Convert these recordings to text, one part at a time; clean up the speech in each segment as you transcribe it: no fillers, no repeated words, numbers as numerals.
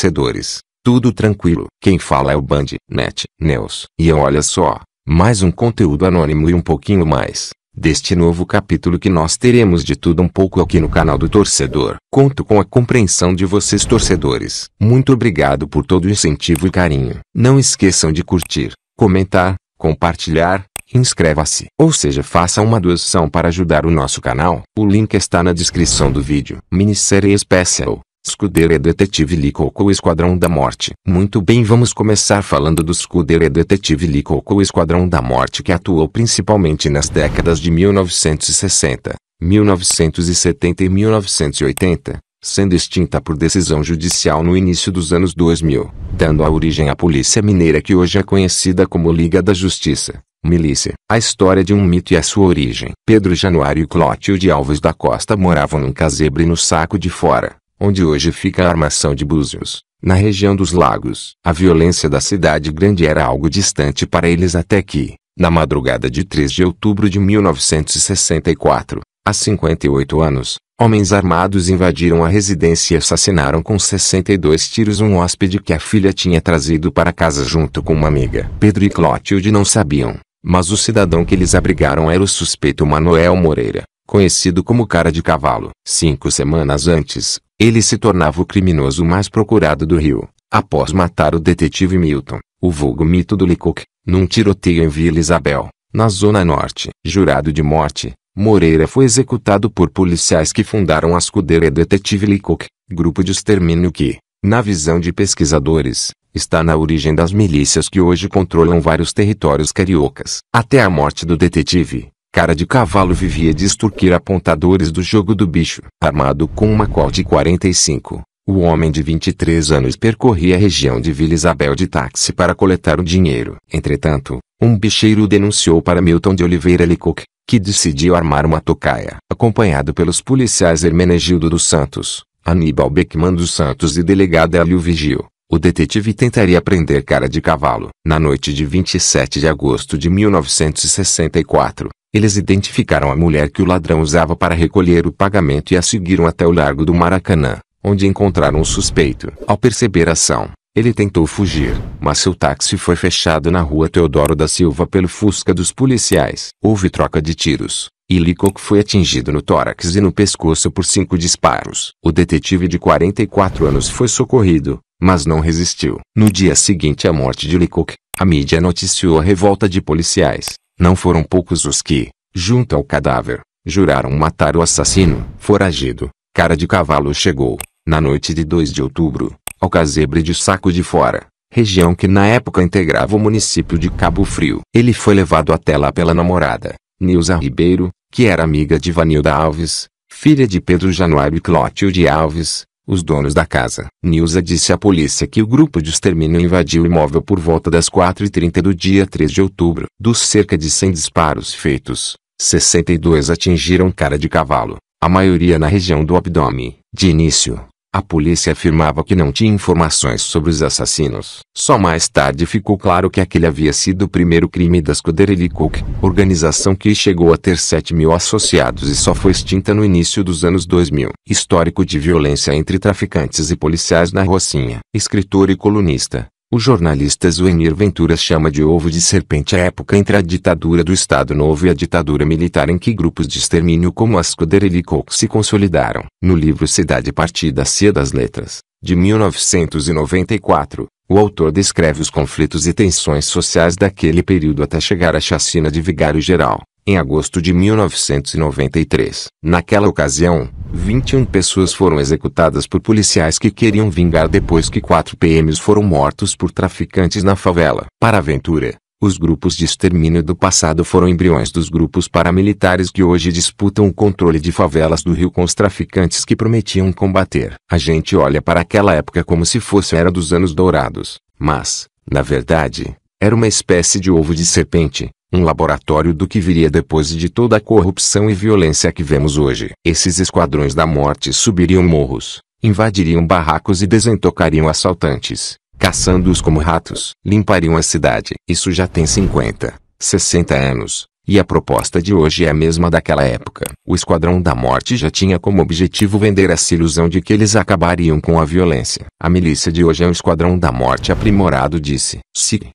torcedores. Tudo tranquilo. Quem fala é o Band, Net, News. E olha só, mais um conteúdo anônimo e um pouquinho mais deste novo capítulo que nós teremos de tudo um pouco aqui no canal do Torcedor. Conto com a compreensão de vocês torcedores. Muito obrigado por todo o incentivo e carinho. Não esqueçam de curtir, comentar, compartilhar, inscreva-se. Ou seja, faça uma doação para ajudar o nosso canal. O link está na descrição do vídeo. Minissérie Special. Scuderia Detetive Lee Coco Esquadrão da Morte. Muito bem, vamos começar falando do Scuderia Detetive Lee Coco Esquadrão da Morte, que atuou principalmente nas décadas de 1960, 1970 e 1980, sendo extinta por decisão judicial no início dos anos 2000, dando a origem à Polícia Mineira, que hoje é conhecida como Liga da Justiça. Milícia. A história de um mito e a sua origem. Pedro Januário e Clotilde Alves da Costa moravam num casebre no Saco de Fora, onde hoje fica a Armação de Búzios, na região dos Lagos. A violência da cidade grande era algo distante para eles, até que, na madrugada de 3 de outubro de 1964, há 58 anos, homens armados invadiram a residência e assassinaram com 62 tiros um hóspede que a filha tinha trazido para casa junto com uma amiga. Pedro e Clotilde não sabiam, mas o cidadão que eles abrigaram era o suspeito Manuel Moreira, conhecido como Cara de Cavalo. 5 semanas antes, ele se tornava o criminoso mais procurado do Rio, após matar o detetive Milton, o vulgo mito do Lee Coco, num tiroteio em Vila Isabel, na Zona Norte. Jurado de morte, Moreira foi executado por policiais que fundaram a Scuderia Detetive Lee Coco, grupo de extermínio que, na visão de pesquisadores, está na origem das milícias que hoje controlam vários territórios cariocas. Até a morte do detetive, Cara de Cavalo vivia de extorquir apontadores do jogo do bicho. Armado com uma Colt 45, o homem de 23 anos percorria a região de Vila Isabel de táxi para coletar o dinheiro. Entretanto, um bicheiro denunciou para Milton de Oliveira Lee Coco, que decidiu armar uma tocaia. Acompanhado pelos policiais Hermenegildo dos Santos, Aníbal Beckman dos Santos e delegado Hélio Vigil, o detetive tentaria prender Cara de Cavalo. Na noite de 27 de agosto de 1964, eles identificaram a mulher que o ladrão usava para recolher o pagamento e a seguiram até o Largo do Maracanã, onde encontraram o suspeito. Ao perceber a ação, ele tentou fugir, mas seu táxi foi fechado na rua Teodoro da Silva pelo Fusca dos policiais. Houve troca de tiros, e Lee Coco foi atingido no tórax e no pescoço por 5 disparos. O detetive de 44 anos foi socorrido, mas não resistiu. No dia seguinte à morte de Lee Coco, a mídia noticiou a revolta de policiais. Não foram poucos os que, junto ao cadáver, juraram matar o assassino. Foragido, Cara de Cavalo chegou, na noite de 2 de outubro, ao casebre de Saco de Fora, região que na época integrava o município de Cabo Frio. Ele foi levado até lá pela namorada, Nilza Ribeiro, que era amiga de Vanilda Alves, filha de Pedro Januário e Clotilde Alves, os donos da casa. Nilza disse à polícia que o grupo de extermínio invadiu o imóvel por volta das 4h30 do dia 3 de outubro. Dos cerca de 100 disparos feitos, 62 atingiram Cara de Cavalo, a maioria na região do abdômen. De início, a polícia afirmava que não tinha informações sobre os assassinos. Só mais tarde ficou claro que aquele havia sido o primeiro crime da Scuderia Lee Coco, organização que chegou a ter 7.000 associados e só foi extinta no início dos anos 2000. Histórico de violência entre traficantes e policiais na Rocinha. Escritor e colunista, o jornalista Zuenir Ventura chama de ovo de serpente a época entre a ditadura do Estado Novo e a ditadura militar, em que grupos de extermínio como a Scuderia Lee Coco se consolidaram. No livro Cidade Partida Cia das Letras, de 1994, o autor descreve os conflitos e tensões sociais daquele período até chegar à chacina de Vigário Geral, em agosto de 1993. Naquela ocasião, 21 pessoas foram executadas por policiais que queriam vingar depois que 4 PMs foram mortos por traficantes na favela. Para Ventura, os grupos de extermínio do passado foram embriões dos grupos paramilitares que hoje disputam o controle de favelas do Rio com os traficantes que prometiam combater. A gente olha para aquela época como se fosse a era dos anos dourados, mas, na verdade, era uma espécie de ovo de serpente, um laboratório do que viria depois de toda a corrupção e violência que vemos hoje. Esses esquadrões da morte subiriam morros, invadiriam barracos e desentocariam assaltantes, caçando-os como ratos. Limpariam a cidade. Isso já tem 50, 60 anos, E a proposta de hoje é a mesma daquela época. O Esquadrão da Morte já tinha como objetivo vender essa ilusão de que eles acabariam com a violência. A milícia de hoje é um Esquadrão da Morte aprimorado, disse.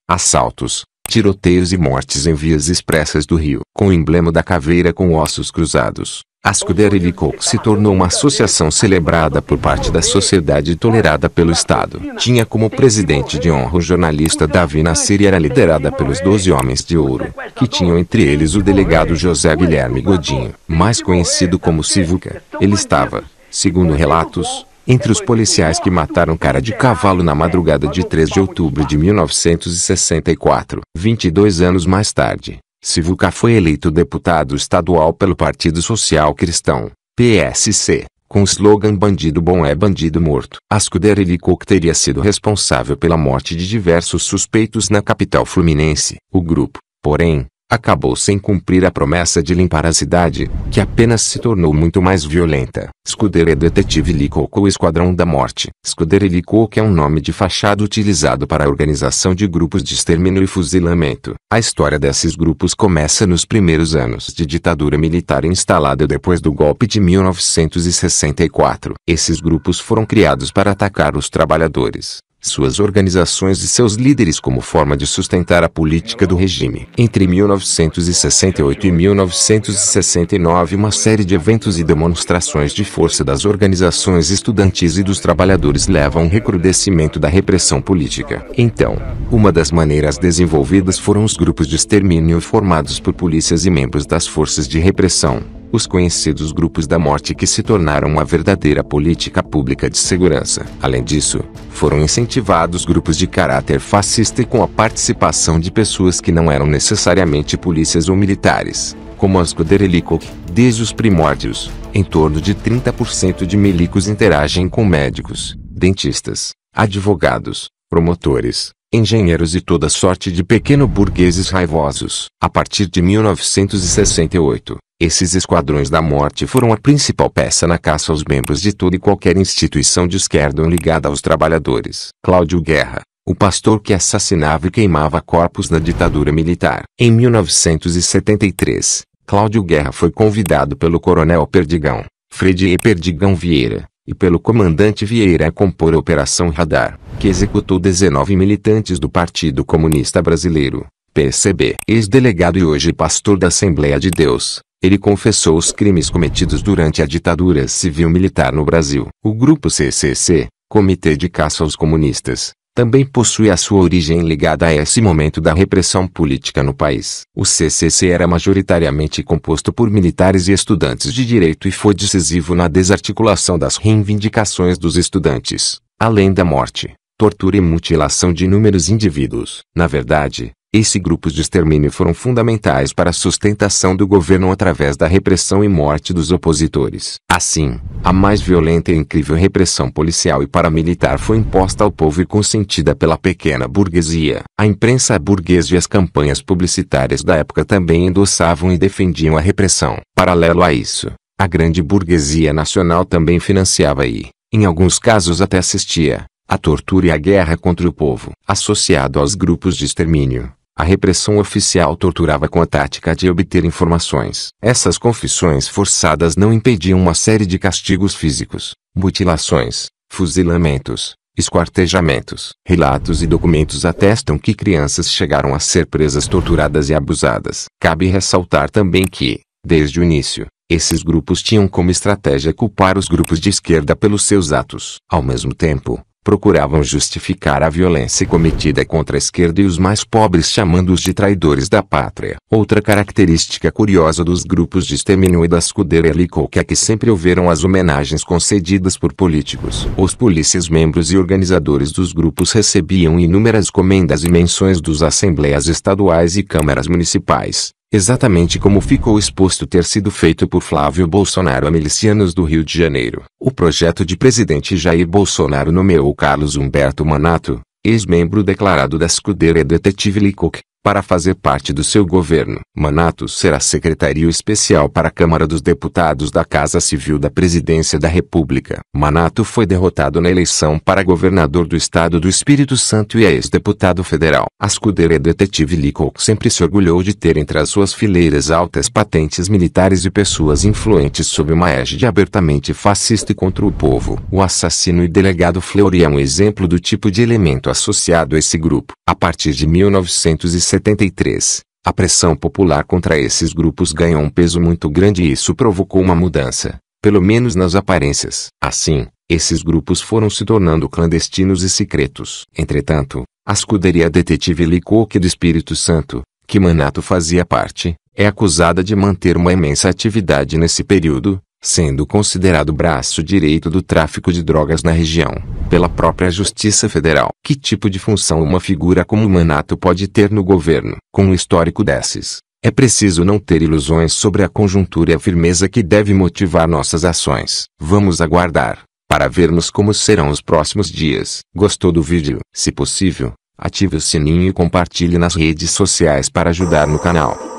Assaltos, tiroteios e mortes em vias expressas do Rio. Com o emblema da caveira com ossos cruzados, a Scuderie Coke se tornou uma associação celebrada por parte da sociedade e tolerada pelo Estado. Tinha como presidente de honra o jornalista Davi Nasser e era liderada pelos 12 Homens de Ouro, que tinham entre eles o delegado José Guilherme Godinho, mais conhecido como Sivuca. Ele estava, segundo relatos, entre os policiais que mataram Cara de Cavalo na madrugada de 3 de outubro de 1964. 22 anos mais tarde, Sivuca foi eleito deputado estadual pelo Partido Social Cristão, PSC, com o slogan Bandido bom é bandido morto. A Scuderie Coke teria sido responsável pela morte de diversos suspeitos na capital fluminense. O grupo, porém, acabou sem cumprir a promessa de limpar a cidade, que apenas se tornou muito mais violenta. Scuderie Detective Coke ou Esquadrão da Morte. Scuderie Coke é um nome de fachada utilizado para a organização de grupos de extermínio e fuzilamento. A história desses grupos começa nos primeiros anos de ditadura militar instalada depois do golpe de 1964. Esses grupos foram criados para atacar os trabalhadores, suas organizações e seus líderes como forma de sustentar a política do regime. Entre 1968 e 1969 uma série de eventos e demonstrações de força das organizações estudantis e dos trabalhadores levam a um recrudescimento da repressão política. Então, uma das maneiras desenvolvidas foram os grupos de extermínio formados por polícias e membros das forças de repressão, os conhecidos grupos da morte, que se tornaram uma verdadeira política pública de segurança. Além disso, foram incentivados grupos de caráter fascista e com a participação de pessoas que não eram necessariamente polícias ou militares, como a Scuderie Coke. Desde os primórdios, em torno de 30% de milicos interagem com médicos, dentistas, advogados, promotores, engenheiros e toda sorte de pequeno-burgueses raivosos. A partir de 1968, esses esquadrões da morte foram a principal peça na caça aos membros de toda e qualquer instituição de esquerda ligada aos trabalhadores. Cláudio Guerra, o pastor que assassinava e queimava corpos na ditadura militar. Em 1973, Cláudio Guerra foi convidado pelo coronel Perdigão, Fredier Perdigão Vieira, e pelo comandante Vieira a compor a Operação Radar, que executou 19 militantes do Partido Comunista Brasileiro, PCB. Ex-delegado e hoje pastor da Assembleia de Deus, ele confessou os crimes cometidos durante a ditadura civil-militar no Brasil. O grupo CCC, Comitê de Caça aos Comunistas, também possui a sua origem ligada a esse momento da repressão política no país. O CCC era majoritariamente composto por militares e estudantes de direito e foi decisivo na desarticulação das reivindicações dos estudantes, além da morte, tortura e mutilação de inúmeros indivíduos. Na verdade, esses grupos de extermínio foram fundamentais para a sustentação do governo através da repressão e morte dos opositores. Assim, a mais violenta e incrível repressão policial e paramilitar foi imposta ao povo e consentida pela pequena burguesia. A imprensa burguesa e as campanhas publicitárias da época também endossavam e defendiam a repressão. Paralelo a isso, a grande burguesia nacional também financiava e, em alguns casos até assistia, a tortura e a guerra contra o povo. Associado aos grupos de extermínio, a repressão oficial torturava com a tática de obter informações. Essas confissões forçadas não impediam uma série de castigos físicos, mutilações, fuzilamentos, esquartejamentos. Relatos e documentos atestam que crianças chegaram a ser presas, torturadas e abusadas. Cabe ressaltar também que, desde o início, esses grupos tinham como estratégia culpar os grupos de esquerda pelos seus atos. Ao mesmo tempo, procuravam justificar a violência cometida contra a esquerda e os mais pobres, chamando-os de traidores da pátria. Outra característica curiosa dos grupos de extermínio e da Scuderie Coke é que sempre houveram as homenagens concedidas por políticos. Os polícias, membros e organizadores dos grupos recebiam inúmeras comendas e menções dos assembleias estaduais e câmaras municipais, exatamente como ficou exposto ter sido feito por Flávio Bolsonaro a milicianos do Rio de Janeiro. O projeto de presidente Jair Bolsonaro nomeou Carlos Humberto Manato, ex-membro declarado da Scuderie Detective Coke, para fazer parte do seu governo. Manato será secretário especial para a Câmara dos Deputados da Casa Civil da Presidência da República. Manato foi derrotado na eleição para governador do Estado do Espírito Santo e é ex-deputado federal. A escuderia detetive Lee Cook sempre se orgulhou de ter entre as suas fileiras altas patentes militares e pessoas influentes sob uma égide abertamente fascista e contra o povo. O assassino e delegado Fleury é um exemplo do tipo de elemento associado a esse grupo. A partir de 1973, a pressão popular contra esses grupos ganhou um peso muito grande e isso provocou uma mudança, pelo menos nas aparências. Assim, esses grupos foram se tornando clandestinos e secretos. Entretanto, a escuderia detetive Lee Cook do Espírito Santo, que Manato fazia parte, é acusada de manter uma imensa atividade nesse período, sendo considerado o braço direito do tráfico de drogas na região, pela própria Justiça Federal. Que tipo de função uma figura como Manato pode ter no governo? Com um histórico desses, é preciso não ter ilusões sobre a conjuntura e a firmeza que deve motivar nossas ações. Vamos aguardar, para vermos como serão os próximos dias. Gostou do vídeo? Se possível, ative o sininho e compartilhe nas redes sociais para ajudar no canal.